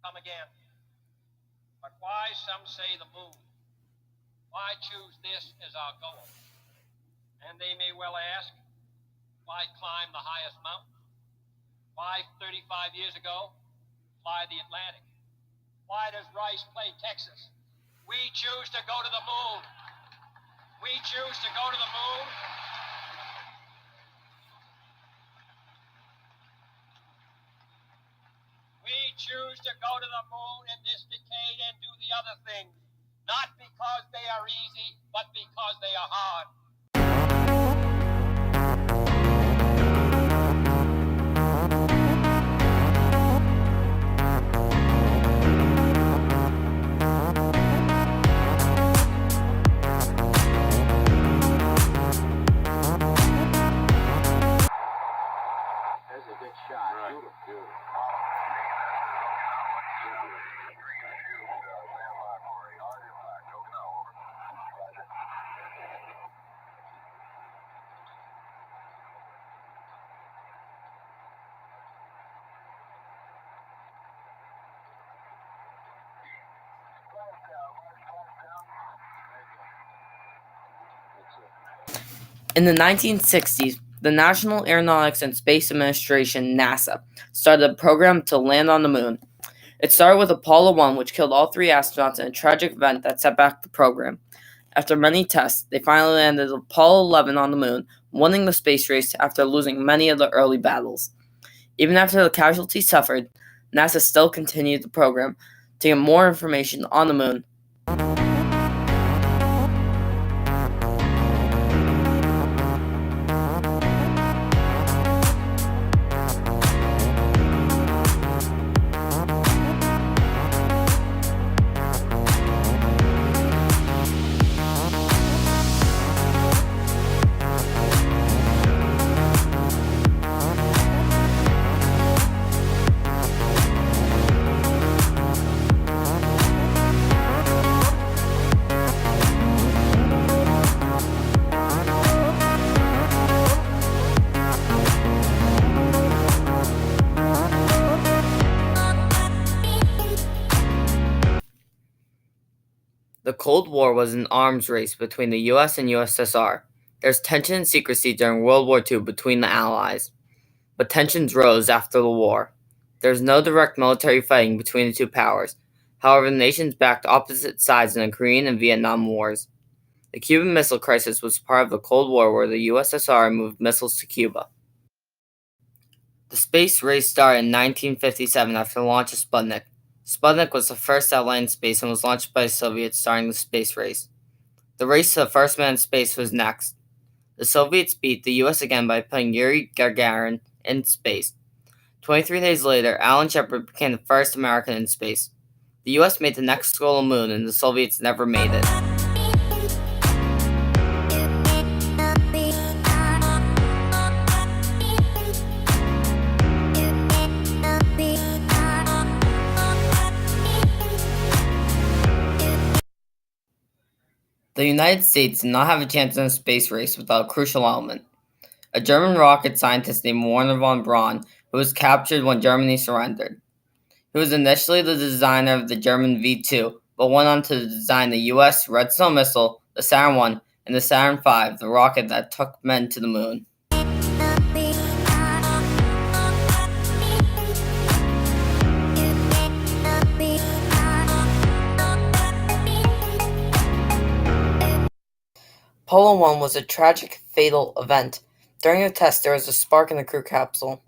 come again. But why, some say, the moon? Why choose this as our goal? And they may well ask, why climb the highest mountain? Why, 35 years ago, fly the Atlantic? Why does Rice play Texas? We choose to go to the moon. We choose to go to the moon. We choose to go to the moon in this decade and do the other things, not because they are easy, but because they are hard. There's a good shot. Right. Beautiful. In the 1960s, the National Aeronautics and Space Administration, NASA, started a program to land on the moon. It started with Apollo 1, which killed all 3 astronauts in a tragic event that set back the program. After many tests, they finally landed Apollo 11 on the moon, winning the space race after losing many of the early battles. Even after the casualties suffered, NASA still continued the program to get more information on the moon. The Cold War was an arms race between the US and USSR. There was tension and secrecy during World War II between the Allies, but tensions rose after the war. There was no direct military fighting between the two powers. However, the nations backed opposite sides in the Korean and Vietnam Wars. The Cuban Missile Crisis was part of the Cold War, where the USSR moved missiles to Cuba. The space race started in 1957 after the launch of Sputnik. Sputnik was the first satellite in space and was launched by the Soviets, starting the space race. The race to the first man in space was next. The Soviets beat the US again by putting Yuri Gagarin in space. 23 days later, Alan Shepard became the first American in space. The US made the next goal of the moon, and the Soviets never made it. The United States did not have a chance in a space race without a crucial element. A German rocket scientist named Wernher von Braun, who was captured when Germany surrendered. He was initially the designer of the German V-2, but went on to design the US Redstone missile, the Saturn I, and the Saturn V, the rocket that took men to the moon. Apollo 1 was a tragic, fatal event. During the test, there was a spark in the crew capsule.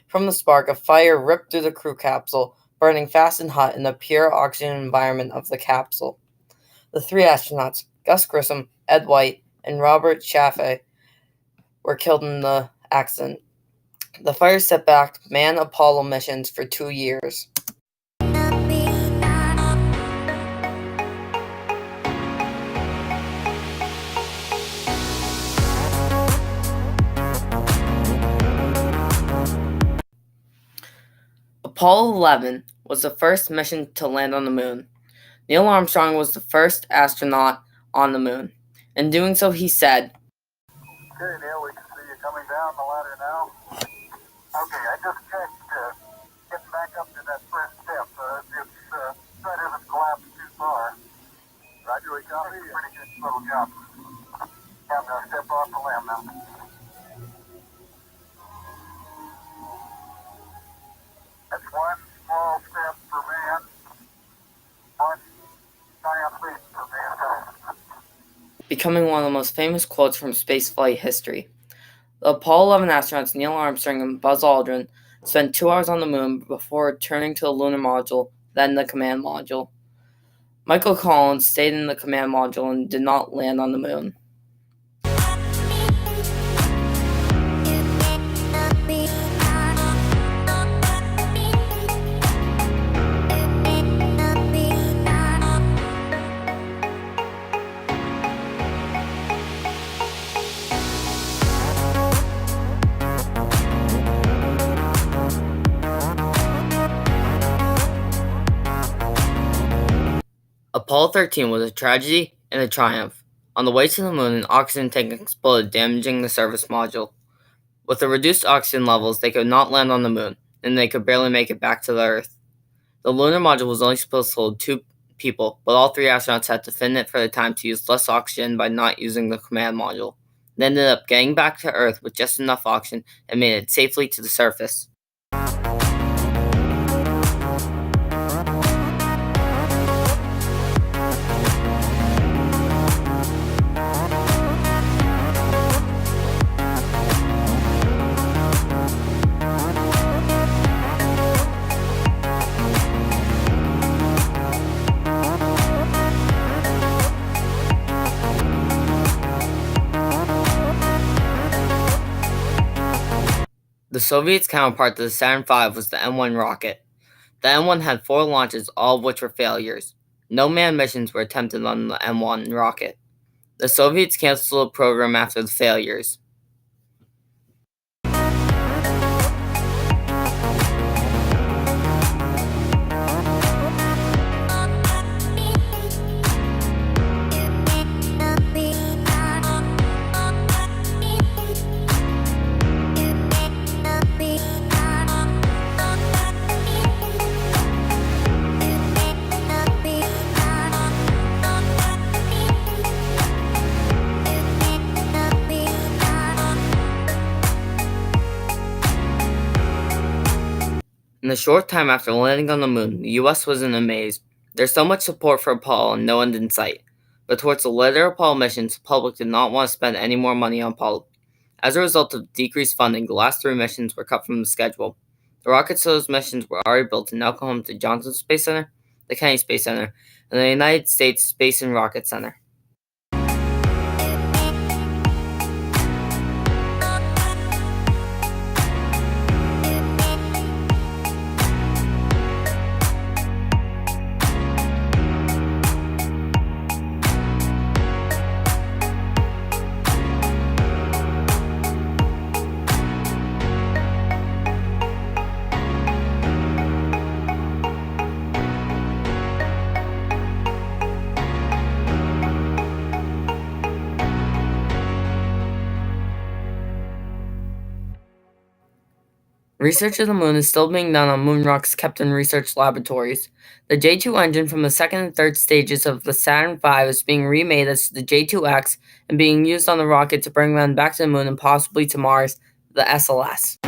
From the spark, a fire ripped through the crew capsule, burning fast and hot in the pure oxygen environment of the capsule. The 3 astronauts, Gus Grissom, Ed White, and Robert Chaffee, were killed in the accident. The fire set back manned Apollo missions for 2 years. Apollo 11 was the first mission to land on the moon. Neil Armstrong was the first astronaut on the moon. In doing so, he said, Okay, Neil, we can see you coming down the ladder now. Okay, I just checked getting back up to that first step. If becoming one of the most famous quotes from spaceflight history. The Apollo 11 astronauts Neil Armstrong and Buzz Aldrin spent 2 hours on the moon before returning to the lunar module, then the command module. Michael Collins stayed in the command module and did not land on the moon. Apollo 13 was a tragedy and a triumph. On the way to the moon, an oxygen tank exploded, damaging the service module. With the reduced oxygen levels, they could not land on the moon, and they could barely make it back to the Earth. The lunar module was only supposed to hold 2 people, but all 3 astronauts had to fin it for the time to use less oxygen by not using the command module. They ended up getting back to Earth with just enough oxygen and made it safely to the surface. The Soviets' counterpart to the Saturn V was the M1 rocket. The M1 had 4 launches, all of which were failures. No manned missions were attempted on the M1 rocket. The Soviets canceled the program after the failures. In the short time after landing on the moon, the US was in a maze. There's so much support for Apollo and no end in sight. But towards the later Apollo missions, the public did not want to spend any more money on Apollo. As a result of decreased funding, the last 3 missions were cut from the schedule. The rockets to those missions were already built and now come home to Johnson Space Center, the Kennedy Space Center, and the United States Space and Rocket Center. Research of the moon is still being done on moon rocks kept in research laboratories. The J2 engine from the second and third stages of the Saturn V is being remade as the J2X and being used on the rocket to bring men back to the moon and possibly to Mars, the SLS.